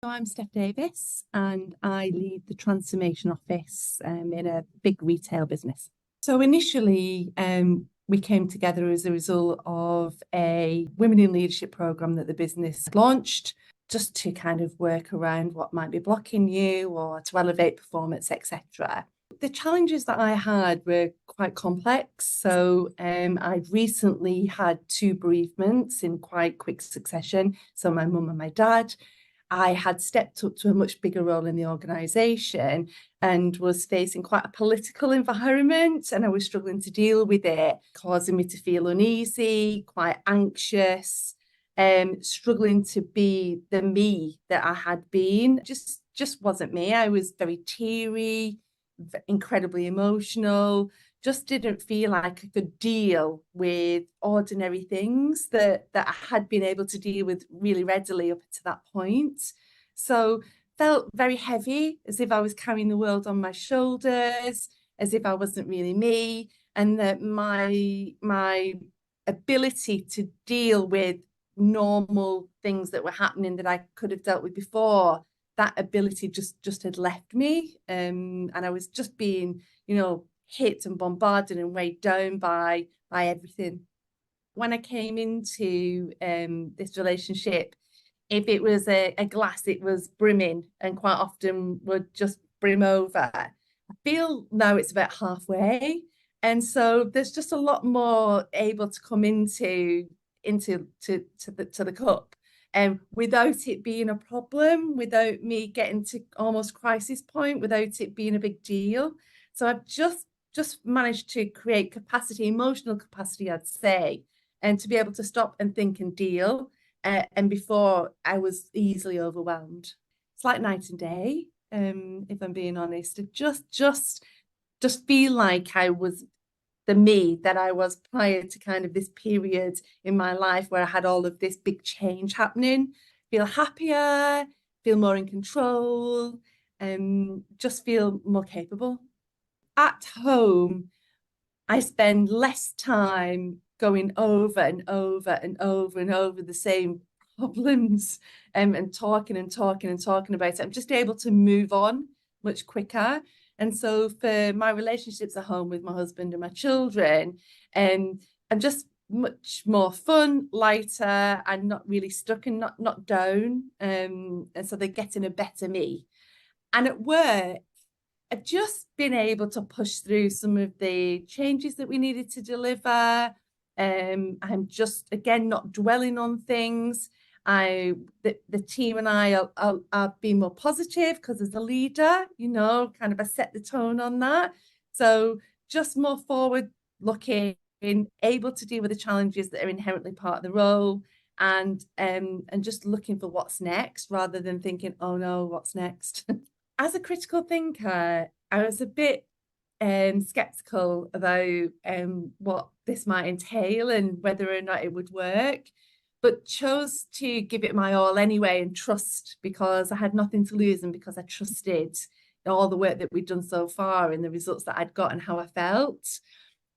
I'm Steph Davis and I lead the transformation office in a big retail business. So initially, we came together as a result of a Women in Leadership program that the business launched, just to kind of work around what might be blocking you or to elevate performance, etc. The challenges that I had were quite complex. So I'd recently had two bereavements in quite quick succession. So my mum and my dad. I had stepped up to a much bigger role in the organisation and was facing quite a political environment, and I was struggling to deal with it, causing me to feel uneasy, quite anxious, struggling to be the me that I had been. Just wasn't me. I was very teary, incredibly emotional, just didn't feel like I could deal with ordinary things that I had been able to deal with really readily up to that point. So felt very heavy, as if I was carrying the world on my shoulders, as if I wasn't really me, and that my ability to deal with normal things that were happening that I could have dealt with before, that ability just had left me. And I was just being, hit and bombarded and weighed down by everything. When I came into this relationship, if it was a glass, it was brimming and quite often would just brim over. I feel now it's about halfway. And so there's just a lot more able to come into the cup. Without it being a problem, without me getting to almost crisis point, without it being a big deal. So I've just managed to create capacity, emotional capacity, I'd say, and to be able to stop and think and deal. And before, I was easily overwhelmed. It's like night and day, if I'm being honest. It just feel like I was the me that I was prior to kind of this period in my life where I had all of this big change happening. Feel happier, feel more in control, just feel more capable. At home, I spend less time going over and over and over and over the same problems, and talking about it. I'm just able to move on much quicker. And so for my relationships at home with my husband and my children, I'm just much more fun, lighter, and not really stuck and not down. And so they're getting a better me. And at work, I've just been able to push through some of the changes that we needed to deliver. I'm just, again, not dwelling on things. The team and I are being more positive because as a leader, kind of I set the tone on that. So just more forward looking, able to deal with the challenges that are inherently part of the role, and just looking for what's next rather than thinking, oh no, what's next? As a critical thinker, I was a bit skeptical about what this might entail and whether or not it would work, but chose to give it my all anyway and trust, because I had nothing to lose and because I trusted all the work that we'd done so far and the results that I'd got and how I felt.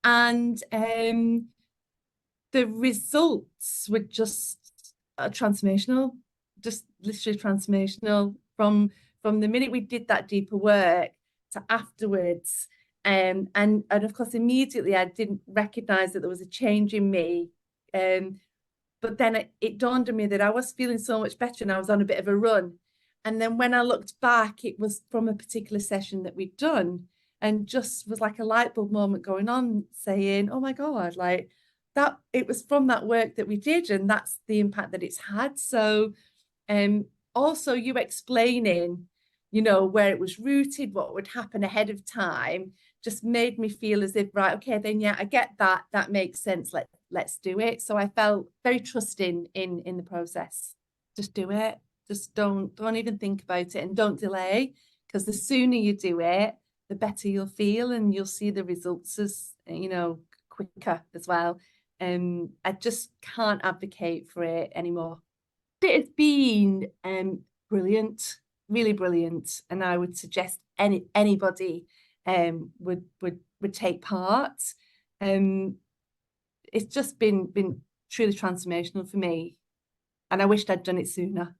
And the results were just transformational, just literally transformational from the minute we did that deeper work to afterwards. And of course, immediately I didn't recognize that there was a change in me. But then it dawned on me that I was feeling so much better and I was on a bit of a run. And then when I looked back, it was from a particular session that we'd done, and just was like a light bulb moment going on, saying, oh my God, like that, it was from that work that we did, and that's the impact that it's had. So also you explaining, where it was rooted, what would happen ahead of time, just made me feel as if, right, okay, then yeah, I get that. That makes sense. Let's do it. So I felt very trusting in the process. Just do it. Just don't even think about it, and don't delay, because the sooner you do it, the better you'll feel, and you'll see the results as, quicker as well. I just can't advocate for it anymore. It has been brilliant, really brilliant, and I would suggest anybody would take part. It's just been truly transformational for me, and I wished I'd done it sooner.